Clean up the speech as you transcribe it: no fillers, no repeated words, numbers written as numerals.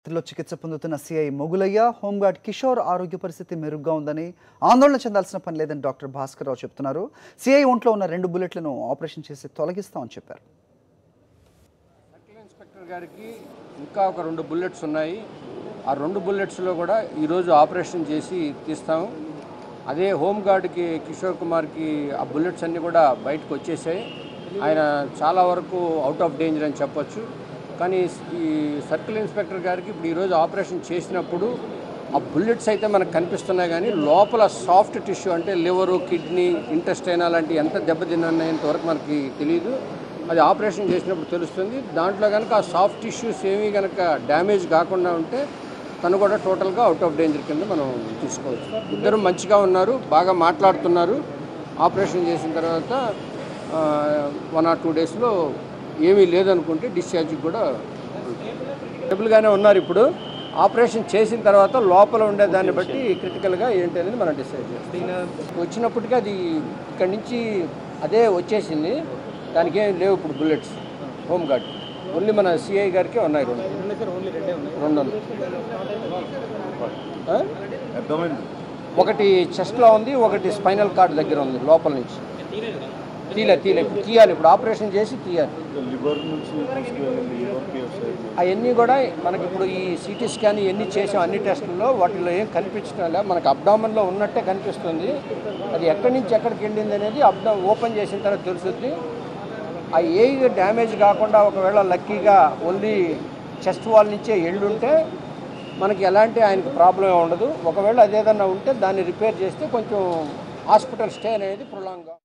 లో చికిత్స పొందుతున్న సిఐ మొగులయ్య హోంగార్డ్ కిషోర్ ఆరోగ్య పరిస్థితి మెరుగ్గా ఉందని ఆందోళన చెందాల్సిన పని లేదని డాక్టర్ భాస్కర్ రావు చెప్తున్నారు. సిఐ ఒంట్లో ఉన్న 2 బుల్లెట్లను ఆపరేషన్ చేసి తొలగిస్తామని చెప్పారు. సర్కిల్ ఇన్స్పెక్టర్ గారికి ఇంకా ఒక 2 బుల్లెట్స్ ఉన్నాయి. ఆ 2 బుల్లెట్స్లో కూడా ఈరోజు ఆపరేషన్ చేసి తీస్తాం. అదే హోంగార్డ్కి కిషోర్ కుమార్కి ఆ బుల్లెట్స్ అన్నీ కూడా బయటకు వచ్చేసాయి. ఆయన చాలా వరకు అవుట్ ఆఫ్ డేంజర్ అని చెప్పొచ్చు. కానీ ఈ సర్కిల్ ఇన్స్పెక్టర్ గారికి ఇప్పుడు ఈరోజు ఆపరేషన్ చేసినప్పుడు ఆ బుల్లెట్స్ అయితే మనకు కనిపిస్తున్నాయి, కానీ లోపల సాఫ్ట్ టిష్యూ అంటే లివరు, కిడ్నీ, ఇంటెస్టైన్ అలాంటి ఎంత దెబ్బతిన్నంతవరకు మనకి తెలియదు. అది ఆపరేషన్ చేసినప్పుడు తెలుస్తుంది. దాంట్లో కనుక ఆ సాఫ్ట్ టిష్యూస్ ఏమీ కనుక డ్యామేజ్ కాకుండా ఉంటే తను కూడా టోటల్గా అవుట్ ఆఫ్ డేంజర్ కింద మనం తీసుకోవచ్చు. ఇద్దరు మంచిగా ఉన్నారు, బాగా మాట్లాడుతున్నారు. ఆపరేషన్ చేసిన తర్వాత 1 or 2 డేస్లో ఏమీ లేదనుకుంటే డిశ్చార్జ్కి కూడా స్టేబుల్గానే ఉన్నారు. ఇప్పుడు ఆపరేషన్ చేసిన తర్వాత లోపల ఉండే దాన్ని బట్టి క్రిటికల్గా ఏంటి అనేది మనం డిసైడ్ చేస్తాం. వచ్చినప్పటికీ అది ఇక్కడి నుంచి అదే వచ్చేసింది, దానికి ఏం లేవు ఇప్పుడు బుల్లెట్స్. హోంగార్డ్ ఓన్లీ మన సిఐ గారికే ఉన్నాయి 2. ఒకటి చెస్ట్లో ఉంది, ఒకటి స్పైనల్ కార్డ్ దగ్గర ఉంది లోపల నుంచి. తీయాలి ఇప్పుడు ఆపరేషన్ చేసి తీయాలి. అవన్నీ కూడా మనకి ఇప్పుడు ఈ సిటీ స్కాన్ ఇవన్నీ చేసాం, అన్ని టెస్టుల్లో వాటిలో ఏం కనిపించడం లేదు. మనకు అబ్డామన్లో ఉన్నట్టే కనిపిస్తుంది. అది ఎక్కడి నుంచి ఎక్కడికి వెళ్ళింది అనేది ఓపెన్ చేసిన తర్వాత తెలుస్తుంది. ఆ ఏ డ్యామేజ్ కాకుండా ఒకవేళ లక్కీగా ఓన్లీ చెస్ట్ వాల్ నుంచే ఎళ్ళుంటే మనకి ఎలాంటి ఆయనకు ప్రాబ్లం ఉండదు. ఒకవేళ అదేదన్నా ఉంటే దాన్ని రిపేర్ చేస్తే కొంచెం హాస్పిటల్ స్టే అనేది ప్రొలాంగ్గా